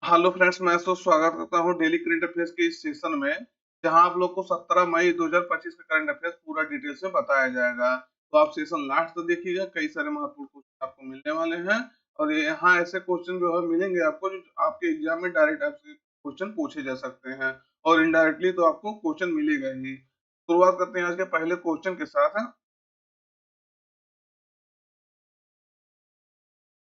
Hello friends, मैं तो स्वागत करता हूं डेली करंट अफेयर्स के इस सेशन में, जहां आप लोग को 17 मई 2025 का करंट अफेयर्स पूरा डिटेल से बताया जाएगा। तो आप सेशन लास्ट तक देखिएगा, कई सारे महत्वपूर्ण क्वेश्चन आपको मिलने वाले हैं। और यहाँ ऐसे क्वेश्चन जो है मिलेंगे आपको, जो आपके एग्जाम में डायरेक्ट आपसे क्वेश्चन पूछे जा सकते हैं, और इनडायरेक्टली तो आपको क्वेश्चन मिलेगा ही। शुरुआत करते हैं आज के पहले क्वेश्चन के साथ।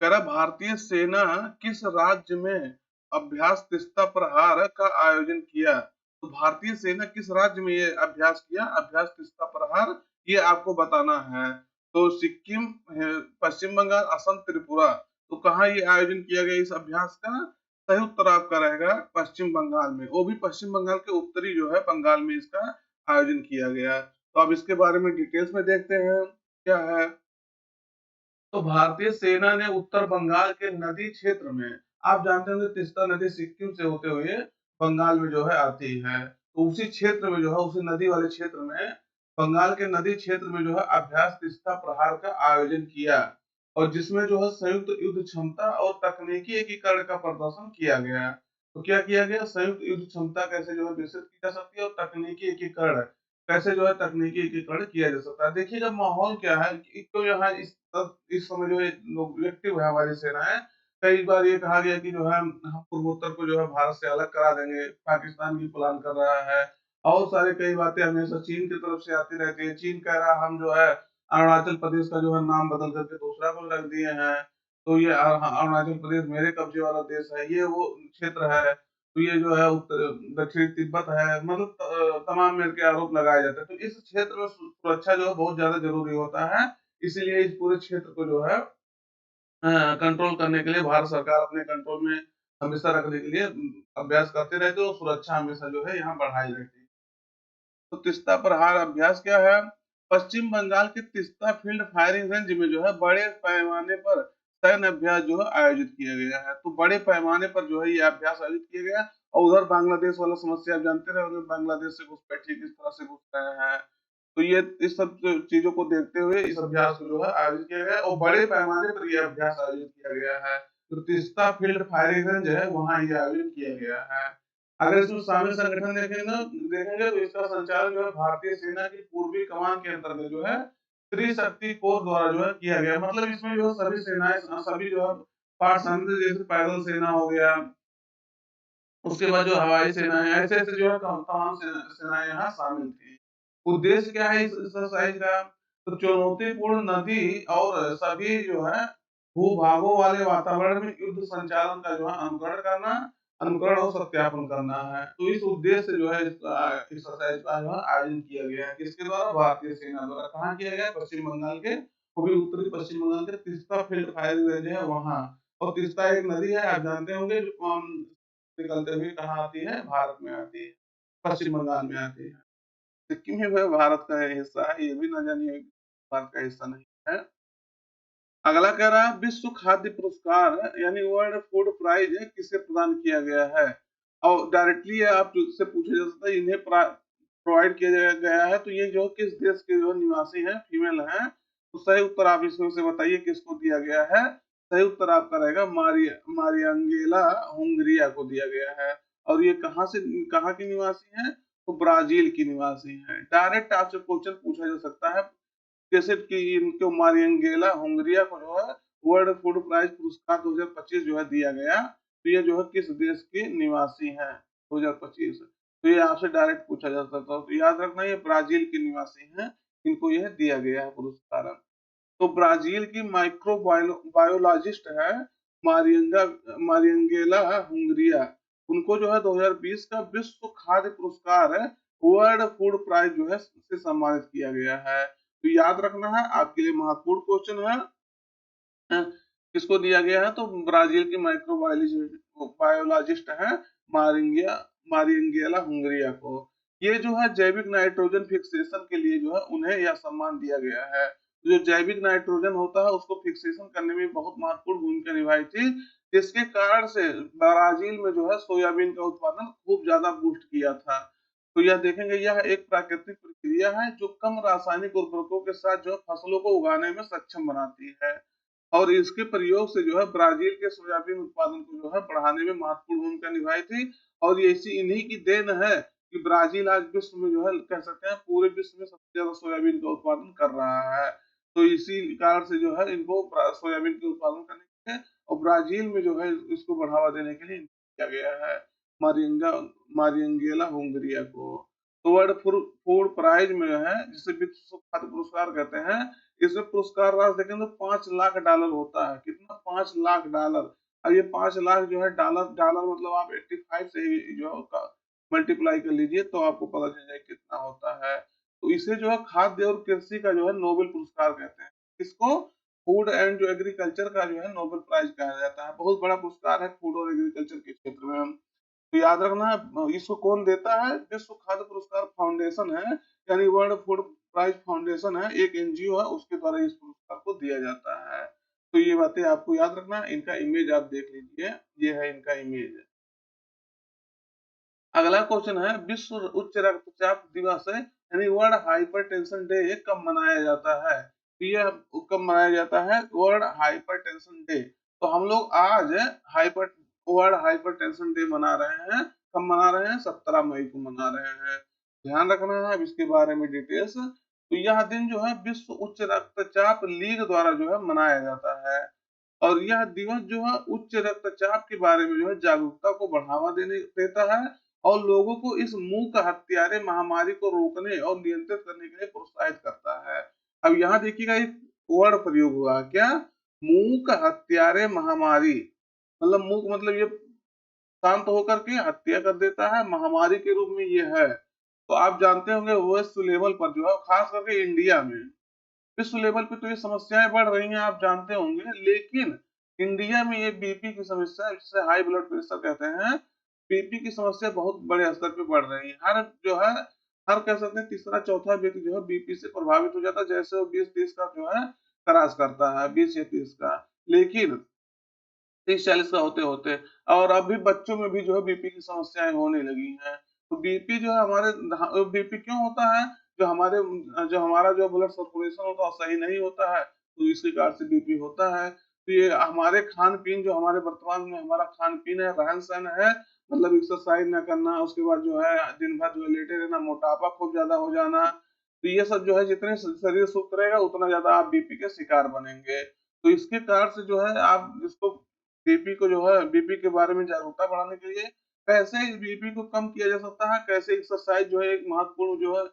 कह रहा, भारतीय सेना किस राज्य में अभ्यास तीस्ता प्रहार का आयोजन किया? तो भारतीय सेना किस राज्य में ये अभ्यास किया, अभ्यास तीस्ता प्रहार, ये आपको बताना है। तो सिक्किम, पश्चिम बंगाल, असम, त्रिपुरा। तो कहाँ ये आयोजन किया गया इस अभ्यास का? सही उत्तर आपका रहेगा पश्चिम बंगाल में, वो भी पश्चिम बंगाल के उत्तरी जो है बंगाल में इसका आयोजन किया गया। तो अब इसके बारे में डिटेल्स में देखते हैं क्या है। तो भारतीय सेना ने उत्तर बंगाल के नदी क्षेत्र में, आप जानते होंगे तीस्ता नदी सिक्किम से होते हुए बंगाल में जो है आती है, तो उसी क्षेत्र में जो है, उसी नदी वाले क्षेत्र में, बंगाल के नदी क्षेत्र में जो है अभ्यास तीस्ता प्रहार का आयोजन किया, और जिसमें जो है संयुक्त युद्ध क्षमता और तकनीकी एकीकरण का प्रदर्शन किया गया। तो क्या किया गया? संयुक्त युद्ध क्षमता कैसे जो है विकसित की जा सकती है, और तकनीकी एकीकरण कैसे जो है तकनीकी एकीकरण किया जा सकता है। देखिएगा माहौल क्या है कि एक तो यहाँ इस समय जो है लोग एक्टिव है हमारी सेनाएं। कई बार ये कहा गया कि जो है हम पूर्वोत्तर को जो है भारत से अलग करा देंगे, पाकिस्तान की प्लान कर रहा है, और सारे कई बातें हमेशा चीन की तरफ से आती रहती है। चीन कह रहा है हम जो है अरुणाचल प्रदेश का जो है नाम बदल करके दूसरा को रख दिए हैं, तो ये अरुणाचल प्रदेश मेरे कब्जे वाला देश है, ये वो क्षेत्र है, तो ये जो है उत्तर दक्षिणी तिब्बत है, मतलब तमाम मेरे के आरोप लगाए जाते हैं। तो इस क्षेत्र में सुरक्षा जो है बहुत ज्यादा जरूरी होता है, इसीलिए इस पूरे क्षेत्र को जो है कंट्रोल करने के लिए भारत सरकार अपने कंट्रोल में हमेशा रखने के लिए अभ्यास करते रहते हैं, और सुरक्षा हमेशा जो है यहाँ बढ़ाई रहती है। तो तीस्ता प्रहार अभ्यास क्या है? पश्चिम बंगाल के तीस्ता फील्ड फायरिंग रेंज में जो है बड़े पैमाने पर सैन्य अभ्यास जो है आयोजित किया गया है। तो बड़े पैमाने पर जो है ये अभ्यास आयोजित किया गया। और उधर बांग्लादेश वाला समस्या आप जानते रहे, बांग्लादेश से घुसपैठिए किस तरह से घुस रहे हैं। तो ये इस सब चीजों को देखते हुए इस अभ्यास को जो है आयोजित किया गया, और बड़े पैमाने पर यह अभ्यास आयोजित किया गया है। तो तीस्ता फील्ड फायरिंग रेंज है, वहां ये आयोजन किया गया है। अगर इसमें शामिल संगठन देखेंगे तो इसका संचालन जो है भारतीय सेना की पूर्वी कमान के अंतर्गत जो है त्रिशक्ति कोर द्वारा जो है किया गया। मतलब इसमें जो सभी सेनाएं, सभी जो है पार्ट शामिल थे, जैसे पैदल सेना हो गया, उसके बाद जो हवाई सेना है, ऐसे ऐसे जो है तमाम सेनाएं यहाँ शामिल थी। उद्देश्य क्या है इस एक्सरसाइज का? तो चुनौतीपूर्ण नदी और सभी जो है भूभागों वाले वातावरण में युद्ध संचालन का जो है अनुकरण और सत्यापन करना है। तो इस उद्देश्य से जो है इस एक्सरसाइज का जो है आयोजन किया गया है। किसके द्वारा? भारतीय सेना द्वारा। कहाँ किया गया? पश्चिम बंगाल के, वो भी उत्तरी पश्चिम बंगाल के तीस्ता फील्ड फायरिंग रेंज है वहाँ। और तीस्ता एक नदी है, आप जानते होंगे, जो निकलते हुए कहाँ आती है? भारत में आती है, पश्चिम बंगाल में आती है। सिक्किम ही वह भारत का हिस्सा है, ये भी ना जानिए कि भारत का हिस्सा नहीं है। अगला कह रहा है, विश्व खाद्य पुरस्कार यानी वर्ल्ड फूड प्राइज किसे प्रदान किया गया है? और डायरेक्टली आप से पूछा जा सकता है, इन्हें प्रोवाइड किया गया है, तो ये जो किस देश के जो निवासी हैं, फीमेल हैं। तो सही उत्तर आप इसमें से बताइए किसको दिया गया है। सही उत्तर आपका रहेगा मारियांगेला हुंगरिया को दिया गया है। और ये कहाँ की निवासी हैं? तो ब्राजील की निवासी हैं। डायरेक्ट आपसे क्वेश्चन पूछा जा सकता है, जैसे कि इनको मारियंगेला हुंगरिया को जो है वर्ल्ड फूड प्राइज पुरस्कार 2025 जो है दिया गया। तो ये जो है किस देश के निवासी हैं 2025? तो ये आपसे डायरेक्ट पूछा जा सकता है, तो याद रखना ये ब्राजील के निवासी हैं, इनको यह दिया गया है पुरस्कार। तो ब्राजील की माइक्रो बायोलॉजिस्ट है मारियंगा मारियंगेला हुंगरिया। उनको जो है 2020 का विश्व खाद्य पुरस्कार है, वर्ल्ड फूड प्राइज जो है से सम्मानित किया गया है। तो याद रखना है, आपके लिए महत्वपूर्ण क्वेश्चन है। किसको दिया गया है? तो ब्राजील की बायोलॉजिस्ट है मारिंगिया मारियंगेला हुंगरिया को। ये जो है जैविक नाइट्रोजन फिक्सेशन के लिए जो है उन्हें यह सम्मान दिया गया है। जो जैविक नाइट्रोजन होता है उसको फिक्सेशन करने में बहुत महत्वपूर्ण भूमिका निभाई थी, जिसके कारण से ब्राजील में जो है सोयाबीन का उत्पादन खूब ज्यादा बूस्ट किया था। तो यह देखेंगे, यह एक प्राकृतिक प्रक्रिया है जो कम रासायनिक उर्वरकों के साथ जो है फसलों को उगाने में सक्षम बनाती है। और इसके प्रयोग से जो है ब्राजील के सोयाबीन उत्पादन को जो है बढ़ाने में महत्वपूर्ण भूमिका निभाई थी। और ये इसी इन्हीं की देन है कि ब्राजील आज विश्व में जो है कह सकते हैं पूरे विश्व में सबसे ज्यादा सोयाबीन का उत्पादन कर रहा है। तो इसी कारण से जो है इनको सोयाबीन के उत्पादन करने के लिए और ब्राजील में जो है इसको बढ़ावा देने के लिए किया गया है मारिंगा मारियंगेला हुंगरिया को। तो वर्ल्ड फूड प्राइज में जो है जिसे विश्व खाद्य पुरस्कार कहते हैं, इसमें पुरस्कार राशि देखें तो $5 लाख होता है। कितना? $5 लाख। अब ये 5 लाख जो है डॉलर डॉलर मतलब आप 85 से ही जो है मल्टीप्लाई कर लीजिए तो आपको पता चल जाए कितना होता है। तो इसे जो है खाद्य और कृषि का जो है नोबेल पुरस्कार कहते हैं। इसको फूड एंड जो एग्रीकल्चर का जो है नोबेल प्राइज कहा जाता है। बहुत बड़ा पुरस्कार है फूड और एग्रीकल्चर के क्षेत्र में। तो याद रखना इसको कौन देता है? विश्व खाद्य पुरस्कार फाउंडेशन है, यानी वर्ल्ड फूड प्राइज फाउंडेशन है, एक एनजीओ है, उसके द्वारा इस पुरस्कार को दिया जाता है। तो ये बातें आपको याद रखना। इनका इमेज आप देख लीजिए, ये है इनका इमेज। अगला क्वेश्चन है विश्व उच्च रक्तचाप दिवस है यानी वर्ल्ड हाइपरटेंशन डे कब मनाया जाता है? तो ये कब मनाया जाता है? World hypertension day. तो हम लोग आज हाइपर वर्ल्ड हाइपरटेंशन डे मना रहे हैं। कब मना रहे हैं? 17 मई को मना रहे हैं। ध्यान रखना है अब इसके बारे में डिटेल्स। तो यह दिन जो है विश्व उच्च रक्तचाप लीग द्वारा जो है मनाया जाता है। और यह दिवस जो है उच्च रक्तचाप के बारे में जो है जागरूकता को बढ़ावा देने देता है और लोगों को इस मूक हत्यारे महामारी को रोकने और नियंत्रित करने के लिए प्रोत्साहित करता है। अब यहाँ देखिएगा एक वर्ड प्रयोग हुआ क्या? मूक हत्यारे महामारी। मतलब मूक मतलब ये शांत होकर के हत्या कर देता है, महामारी के रूप में ये है। तो आप जानते होंगे विश्व लेवल पर जो है खास करके इंडिया में विश्व लेवल पे तो ये समस्याएं बढ़ रही हैं आप जानते होंगे, लेकिन इंडिया में ये बीपी की समस्या जिसे हाई ब्लड प्रेशर कहते हैं, बीपी की समस्या बहुत बड़े स्तर पे बढ़ रही है। हर जो है हर कह सकते हैं तीसरा चौथा व्यक्ति जो है बीपी से प्रभावित हो जाता है, जैसे वो 20-30 का जो है क्रॉस करता है, 20 या 30 का। लेकिन 30-40 का होते होते और अभी बच्चों में भी जो है बीपी की समस्याएं होने लगी हैं। तो बीपी जो है हमारे बीपी क्यों होता है? जो हमारा जो ब्लड सर्कुलेशन होता है वो सही नहीं होता है, तो इसके कारण से बीपी होता है। तो ये हमारे खान पीन जो हमारे वर्तमान में हमारा खान पीन है, रहन सहन है, मतलब एक्सरसाइज ना करना, उसके बाद जो है दिन भर जो है लेटे रहना, मोटापा खूब ज्यादा हो जाना, तो ये सब जो है जितने शरीर सुस्त रहेगा उतना ज्यादा आप बीपी के शिकार बनेंगे। तो इसके कारण से जो है आप इसको बीपी को जो है बीपी के बारे में जागरूकता बढ़ाने के लिए कैसे इस बीपी को कम किया जा सकता है, कैसे एक्सरसाइज जो है एक महत्वपूर्ण जो है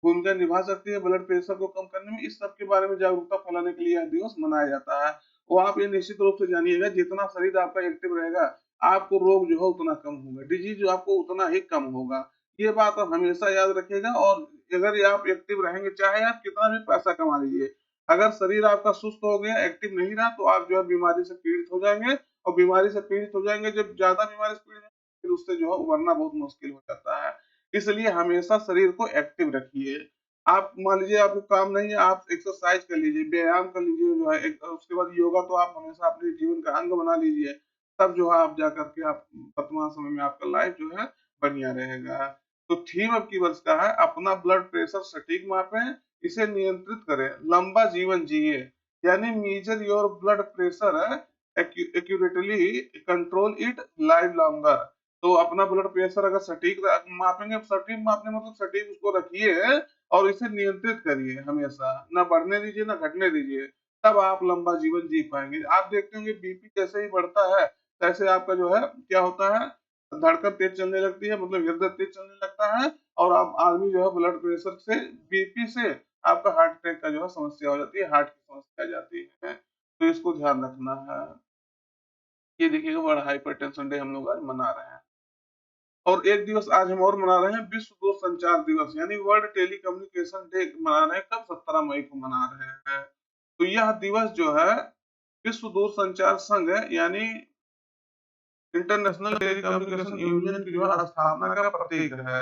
भूमिका निभा सकती है ब्लड प्रेशर को कम करने में, इस सब के बारे में जागरूकता फैलाने के लिए यह दिवस मनाया जाता है। और आप ये निश्चित रूप से जानिएगा जितना शरीर आपका एक्टिव रहेगा आपको रोग जो है उतना कम होगा, डिजीज जो आपको उतना ही कम होगा। ये बात आप हमेशा याद रखिएगा। और अगर ये आप एक्टिव रहेंगे चाहे आप कितना भी पैसा कमा लीजिए, अगर शरीर आपका सुस्त हो गया, एक्टिव नहीं रहा, तो आप जो है बीमारी से पीड़ित हो जाएंगे। और बीमारी से पीड़ित हो जाएंगे, जब ज्यादा बीमारी से पीड़ित होंगे, फिर उससे जो है उबरना बहुत मुश्किल हो जाता है। इसलिए हमेशा शरीर को एक्टिव रखिए। आप मान लीजिए आपको काम नहीं है, आप एक्सरसाइज कर लीजिए, व्यायाम कर लीजिए, जो है उसके बाद योगा तो आप हमेशा अपने जीवन का अंग बना लीजिए। तब जो है आप जा करके आप वर्तमान समय में आपका लाइफ जो है बढ़िया रहेगा। तो थीम अब की वर्ष का है अपना ब्लड प्रेशर सटीक मापें, इसे नियंत्रित करें, लंबा जीवन जिए। यानी major your blood pressure accurately, control it, live longer. तो अपना ब्लड प्रेशर अगर सटीक मापेंगे, सटीक मापने मतलब सटीक उसको रखिए और इसे नियंत्रित करिए, हमेशा ना बढ़ने दीजिए ना घटने दीजिए। तब आप लंबा जीवन जी पाएंगे। आप देखते होंगे बीपी जैसे ही बढ़ता है तैसे आपका जो है क्या होता है, धड़कन तेज चलने लगती है, मतलब हृदय तेज चलने लगता है। और आप आदमी जो है ब्लड प्रेशर से, बीपी से आपका हार्ट अटैक का जो है समस्या हो जाती है, हार्ट की समस्या आ जाती है। तो इसको ध्यान रखना है। ये देखिएगा वर्ल्ड हाइपरटेंशन डे हम लोग आज मना रहे हैं। और एक दिवस आज हम और मना रहे हैं, विश्व दूर संचार दिवस यानी वर्ल्ड टेलीकम्युनिकेशन डे मना रहे हैं। कब? 17 मई को मना रहे हैं। तो यह दिवस जो है विश्व दूर संचार संघ है यानी इंटरनेशनल टेलीकम्युनिकेशन यूनियन की जो है स्थापना का प्रतीक है।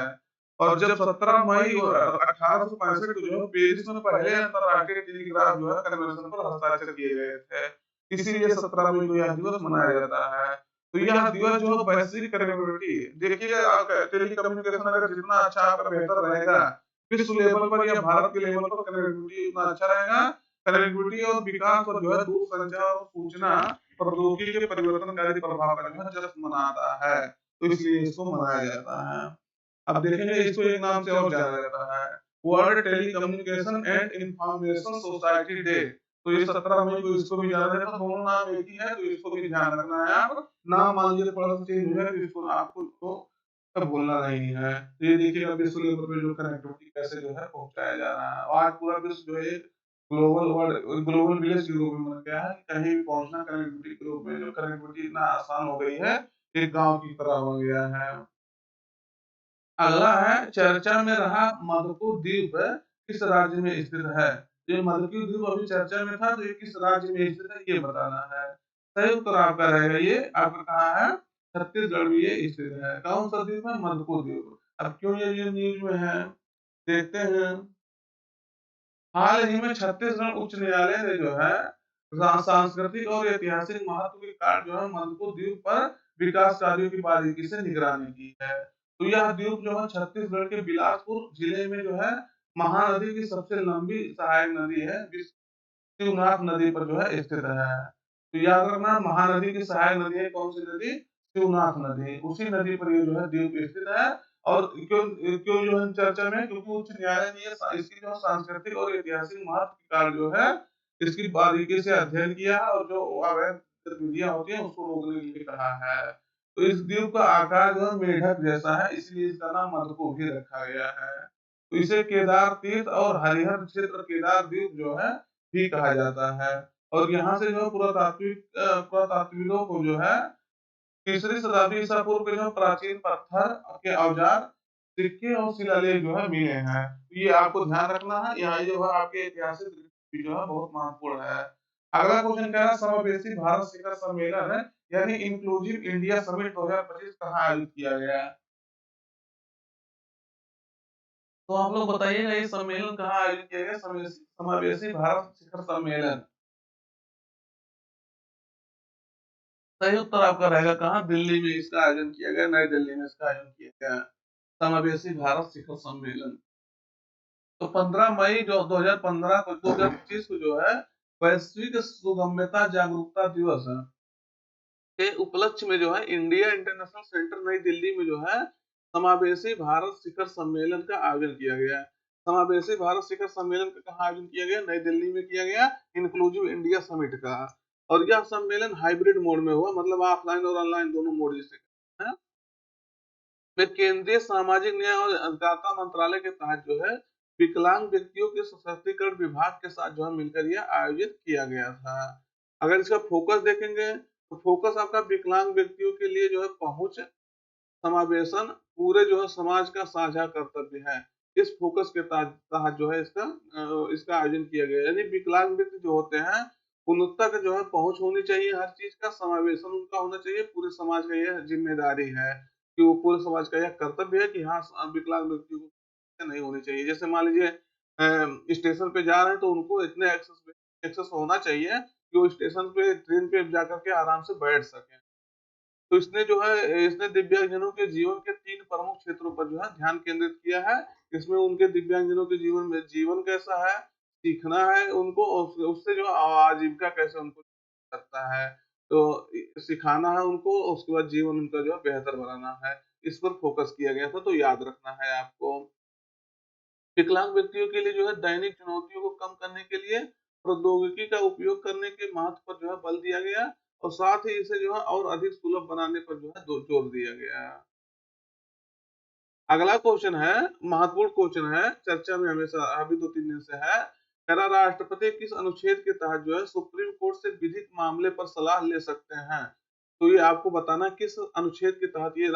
और जब 17 मई 1865 को जो है पेरिस में पहले अंतरराष्ट्रीय टेलीग्राफ जो है कन्वेंशन पर हस्ताक्षर किए गए थे, इसीलिए 17 मई को यह दिवस मनाया जाता है। तो यह दिवस जो है वैश्विक कनेक्टिविटी, देखिएगा टेलीकम्युनिकेशन अगर जितना अच्छा आपका बेहतर रहेगा विश्व लेवल पर या भारत के लेवल पर कनेक्टिविटी उतना अच्छा रहेगा, कनेक्टिविटी और विकास पर जो है दूरसंचार और सूचना प्रौद्योगिकी के परिवर्तनकारी प्रभाव का जो है जश्न मनाता है, तो इसलिए इसको मनाया जाता है। अब देखेंगे इसको एक नाम से और जाना जाता है, world telecommunication and information society day. तो ये 17 मई को इसको भी जाना जाता है, दोनों नाम एक ही है, तो इसको भी ध्यान रखना है। आप नाम मान लीजिए थोड़ा सा चेंज हो जाए तो इसको आपको तो भूलना नहीं है। तो ये देखिएगा विश्व लेवल पे जो कनेक्टिविटी कैसे जो है पहुंचाया जा रहा है, और आज पूरा विश्व जो है ग्लोबल विलेज के रूप में बन गया है। कहीं भी पहुंचना कनेक्टिविटी के रूप में, जो कनेक्टिविटी इतना आसान हो गई है, एक गांव की तरह बन गया है। अगला है चर्चा में रहा मधुपुर द्वीप किस राज्य में स्थित है। ये मधुपुर द्वीप अभी चर्चा में था, तो ये किस राज्य में स्थित है ये बताना है। सही उत्तर आपका रहेगा, ये आपका कहाँ है, छत्तीसगढ़ में ये स्थित है। कौन सा द्वीप है, मधुपुर द्वीप। अब क्यों ये न्यूज में है, देखते हैं। हाल ही में छत्तीसगढ़ उच्च न्यायालय ने जो है सांस्कृतिक और ऐतिहासिक महत्व के कारण जो है मधुपुर द्वीप पर विकास कार्यों की बारीकी से निगरानी की है। तो यह द्वीप जो है छत्तीसगढ़ के बिलासपुर जिले में जो है महानदी की सबसे लंबी सहायक नदी है, शिवनाथ नदी पर जो है स्थित है। तो याद रखना, महानदी की सहायक नदी है कौन सी नदी, शिवनाथ नदी, उसी नदी पर ये जो है द्वीप स्थित है। और क्यों क्यों जो है चर्चा में, क्योंकि उच्च न्यायालय ने इसकी जो सांस्कृतिक और ऐतिहासिक महत्व के कारण जो है इसकी बारीकी से अध्ययन किया है, और जो अवैध गतिविधियां होती हैं उसको रोकने के लिए कहा है। तो इस द्वीप का आकार जो है मेढक जैसा है, इसलिए इसका नाम मधुपुर भी रखा गया है। तो इसे केदार तीर्थ और हरिहर क्षेत्र केदार द्वीप जो है भी कहा जाता है। और यहाँ से जो है पुरातात्विकों को जो है 3री शताब्दी ईसा पूर्व के जो प्राचीन पत्थर के औजार, सिक्के और शिलालेख जो है मिले हैं। तो ये आपको ध्यान रखना है, यहाँ जो है आपके ऐतिहासिक दृष्टि जो है बहुत महत्वपूर्ण है। अगला क्वेश्चन कह रहा है समावेशी भारत शिखर सम्मेलन है, यानी इंक्लूसिव इंडिया समिट 2025 कहाँ आयोजित किया गया है। तो आप लोग बताइएगा ये सम्मेलन कहाँ आयोजित किया गया, समावेशी भारत शिखर सम्मेलन। सही उत्तर आपका रहेगा कहाँ, दिल्ली में इसका आयोजन किया गया, नई दिल्ली में इसका आयोजन किया गया समावेशी भारत शिखर सम्मेलन। तो 15 मई जो 2015 को 2025 को जो है वैश्विक सुगम्यता जागरूकता दिवस है के उपलक्ष्य में जो है इंडिया इंटरनेशनल सेंटर नई दिल्ली में जो है समावेशी भारत शिखर सम्मेलन का आयोजन किया गया। समावेशी भारत शिखर सम्मेलन का कहाँ आयोजन किया गया, नई दिल्ली में किया गया, इंक्लूसिव इंडिया समिट का। और यह सम्मेलन हाइब्रिड मोड में हुआ, मतलब ऑफलाइन और ऑनलाइन दोनों मोड जिसे कहते हैं। में केंद्रीय सामाजिक न्याय और अधिकारिता मंत्रालय के तहत जो है विकलांग व्यक्तियों के सशक्तिकरण विभाग के साथ जो है मिलकर यह आयोजित किया गया था। अगर इसका फोकस देखेंगे तो फोकस आपका विकलांग व्यक्तियों के लिए जो है पहुंच, समावेशन, पूरे जो है समाज का साझा कर्तव्य है। इस फोकस के तहत जो है इसका आयोजन किया गया। यानी विकलांग व्यक्ति जो होते हैं उन तक जो है पहुंच होनी चाहिए, हर चीज का समावेशन उनका होना चाहिए, पूरे समाज का यह जिम्मेदारी है कि वो पूरे समाज का यह कर्तव्य है कि हाँ विकलांग व्यक्ति को नहीं होनी चाहिए। जैसे मान लीजिए स्टेशन पे जा रहे हैं तो उनको इतने एक्सेस होना चाहिए कि वो स्टेशन पे ट्रेन पे जाकर के आराम से बैठ सके। तो इसने दिव्यांगजनों के जीवन के 3 प्रमुख क्षेत्रों पर जो है ध्यान केंद्रित किया है। इसमें उनके दिव्यांगजनों के जीवन में जीवन कैसा है, सीखना है उनको, और उससे जो आजीविका कैसे उनको करता है, तो सिखाना है उनको, उसके बाद जीवन उनका जो है बेहतर बनाना है। इस पर फोकस किया गया था, तो याद रखना है आपको। विकलांग व्यक्तियों के लिए जो है दैनिक चुनौतियों को कम करने के लिए प्रौद्योगिकी का उपयोग करने के महत्व पर जो है बल दिया गया, और साथ ही इसे जो है और अधिक सुलभ बनाने पर जो है जोर दिया गया। अगला क्वेश्चन है, महत्वपूर्ण क्वेश्चन है, चर्चा में हमेशा अभी 2-3 दिन से है। कह रहा राष्ट्रपति किस अनुच्छेद के तहत जो है सुप्रीम कोर्ट से विधिक मामले पर सलाह ले सकते हैं। तो ये आपको बताना किस अनुच्छेद के तहत ये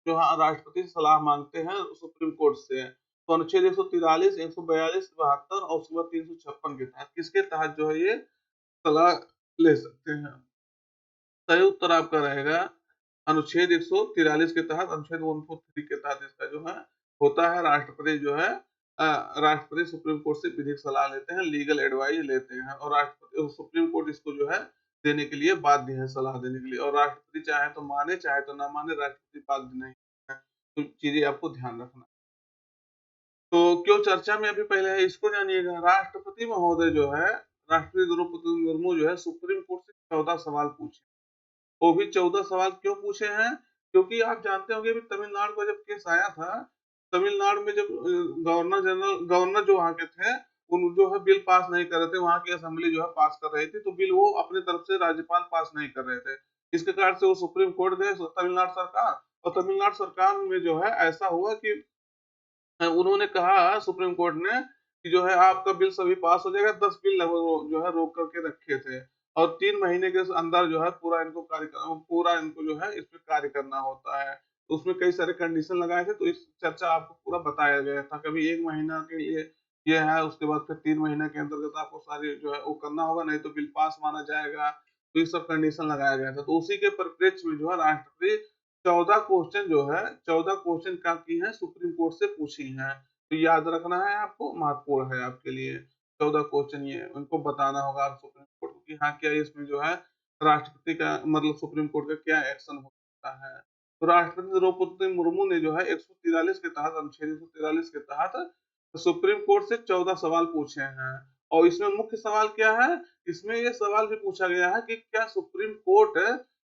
जो राष्ट्रपति से सलाह मांगते हैं सुप्रीम कोर्ट से। तो अनुच्छेद 143, 142, 72 और उसके बाद 356 के तहत, किसके तहत जो है ये सलाह ले सकते हैं। सही उत्तर आपका रहेगा अनुच्छेद 143 के तहत, अनुच्छेद 143 के तहत इसका जो है होता है। राष्ट्रपति जो है राष्ट्रपति सुप्रीम कोर्ट से विधिक सलाह लेते हैं, लीगल एडवाइस लेते हैं, और राष्ट्रपति सुप्रीम कोर्ट इसको जो है देने के लिए बाध्य है, सलाह देने के लिए। और राष्ट्रपति चाहे तो माने चाहे तो ना माने, राष्ट्रपति बाध्य नहीं है। तो चीजें आपको ध्यान रखना। तो क्यों चर्चा में अभी पहले है इसको जानिएगा। राष्ट्रपति महोदय जो है राष्ट्रपति द्रौपदी मुर्मू जो है सुप्रीम कोर्ट से 14 सवाल पूछे। वो भी 14 सवाल क्यों पूछे हैं? क्योंकि आप जानते होंगे अभी तमिलनाडु का जब केस आया था, तमिलनाडु में जब गवर्नर जो वहाँ के थे, उन जो है बिल पास नहीं कर रहे थे, वहाँ की असेंबली जो है पास कर रही थी, तो बिल वो अपनी तरफ से राज्यपाल पास नहीं कर रहे थे। इसके कारण से वो सुप्रीम कोर्ट गए तमिलनाडु सरकार, और तमिलनाडु सरकार में जो है ऐसा हुआ कि उन्होंने कहा सुप्रीम कोर्ट ने कि जो है आपका बिल सभी पास हो जाएगा। 10 बिल लगभग वो जो है रोक करके रखे थे, और 3 महीने के अंदर जो है पूरा इनको जो है इस पे कार्य करना होता है। तो उसमें कई सारे कंडीशन लगाए थे, तो इस चर्चा आपको पूरा बताया गया था। कभी 1 महीना के लिए ये है, उसके बाद फिर 3 महीने के अंतर्गत आपको सारी जो है वो करना होगा, नहीं तो बिल पास माना जाएगा। तो ये सब कंडीशन लगाया गया था। तो उसी के परिप्रेक्ष्य में जो है राष्ट्रपति 14 क्वेश्चन जो है 14 क्वेश्चन क्या की है सुप्रीम कोर्ट से पूछी हैं। तो याद रखना है आपको, महत्वपूर्ण है आपके लिए। 14 क्वेश्चन ये उनको बताना होगा आप सुप्रीम कोर्ट को कि हाँ क्या इसमें जो है राष्ट्रपति का मतलब सुप्रीम कोर्ट का क्या एक्शन हो सकता है। तो राष्ट्रपति द्रौपदी मुर्मू ने जो है 143 के तहत, अनुच्छेद 143 के तहत सुप्रीम कोर्ट से 14 सवाल पूछे हैं। और इसमें मुख्य सवाल क्या है? इसमें ये सवाल भी पूछा गया है कि क्या सुप्रीम कोर्ट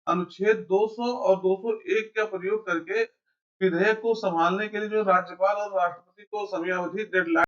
अनुच्छेद 200 और 201 का प्रयोग करके विधेयक को संभालने के लिए जो राज्यपाल और राष्ट्रपति को समयावधि डेडलाइन